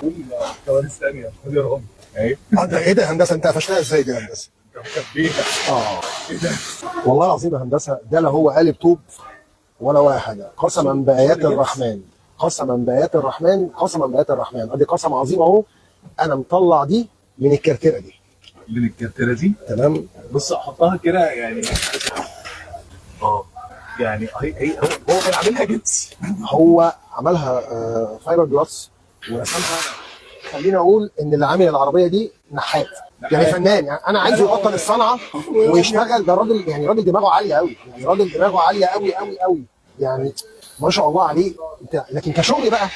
قول كواليس ثانيه خد يا رب. اهي ده ايه ده هندسه؟ انت قفشتها ازاي دي يا هندسه؟ مخبيها. ايه ده؟ والله العظيم يا هندسه ده لا هو قالب طوب ولا ولا حاجه، قسما بايات الرحمن، قسما بايات الرحمن، قسما بايات الرحمن، ادي قسم عظيم اهو. انا مطلع دي من الكرتره دي. من الكرتله دي. تمام. بص احطها كده يعني. يعني هو كان عاملها جبس. هو عملها فايبر جلاس ورسمها. خليني اقول ان اللي عامل العربيه دي نحات، يعني فنان. يعني انا عايزه يبطل الصنعه ويشتغل. ده راجل، يعني راجل دماغه عاليه قوي، يعني راجل دماغه عاليه قوي قوي قوي، يعني ما شاء الله عليه. لكن كشغل بقى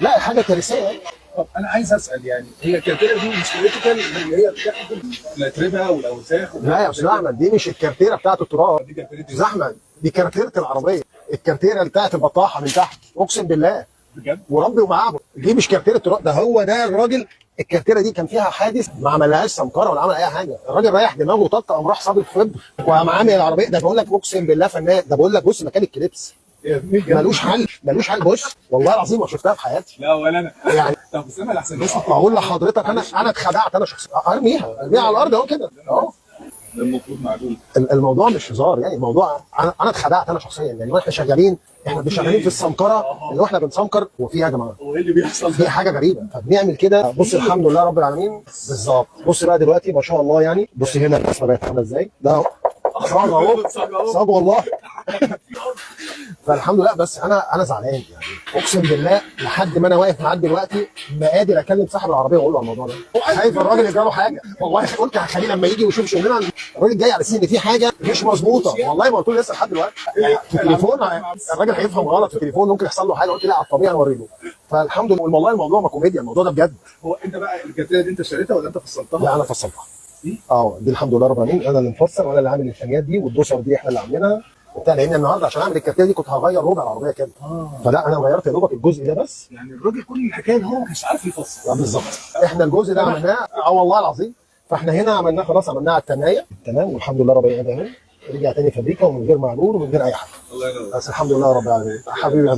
لا، حاجه كارثيه. طب انا عايز اسال، يعني هي الكرتله دي مش كريتيكال اللي هي بتاخد الاتربه والاوساخ؟ لا يا استاذ احمد، دي مش الكارتيره بتاعت التراب. دي كرتله استاذ احمد، دي كارتيره العربيه، الكارتيره بتاعت البطاحه من تحت، اقسم بالله بجد؟ وربي ومعاه. دي مش كارتيره تراب، ده هو ده الراجل. الكارتيره دي كان فيها حادث، ما عملهاش سمكره ولا عمل اي حاجه. الراجل رايح دماغه وطق، قام راح صابب فبر وقام عامل العربيه. ده بقول لك اقسم بالله فنان. ده بقول لك بص مكان الكليبس ملوش حل، ملوش حل. بص والله العظيم ما شفتها في حياتي. لا ولا انا يعني طب استنى لحسن بس اقول لحضرتك، انا اتخدعت. انا شخصيا ارميها على الارض اهو كده اهو. ده المفروض معدول. الموضوع مش هزار، يعني الموضوع انا اتخدعت انا شخصيا. يعني واحنا شغالين، احنا شغالين في السمكره اللي واحنا بنسمكر، وفي يا جماعه هو ايه اللي بيحصل في ده؟ حاجه غريبه، فبنعمل كده. بص الحمد لله رب العالمين. بالظبط. بص بقى دلوقتي ما شاء الله، يعني بص هنا الرسمه بقت عامله ازاي. ده اهو صاج اهو، صاج والله. فالحمد لله. بس انا زعلان، يعني اقسم بالله لحد ما انا واقف معاك دلوقتي ما قادر اكلم صاحب العربيه واقول له على الموضوع ده. خايف الراجل يجرى له حاجه. والله قلت هخليه لما يجي ويشوف شغلنا. الراجل جاي على اساس ان في حاجه مش مظبوطه. والله ما قلت له لسه لحد دلوقتي. في التليفون الراجل هيفهم غلط في التليفون، ممكن يحصل له حاجه. قلت لا، على الطبيعي اوري له. فالحمد لله. والله الموضوع ما كوميديا، الموضوع ده بجد. هو انت بقى الكرتله دي انت اشتريتها ولا انت فصلتها؟ لا انا فصلتها. دي الحمد لله رب العالمين، انا اللي مفصل وانا اللي عامل الفنيات دي، والدوسر دي احنا اللي عاملينها وبتاع. لان النهارده عشان اعمل الكارتيه دي كنت هغير ربع العربيه كده. فلا انا غيرت يا دوبك الجزء ده بس. يعني الراجل كل الحكايه ان هو ما كانش عارف يفصل. بالظبط. احنا الجزء ده عملناه والله العظيم. فاحنا هنا عملناه خلاص، عملناه على الثنايه تمام، والحمد لله رب العالمين. رجع تاني فابريكا ومن غير معلول ومن غير اي حاجه. الله ينور. بس الحمد لله رب العالمين. حبيبي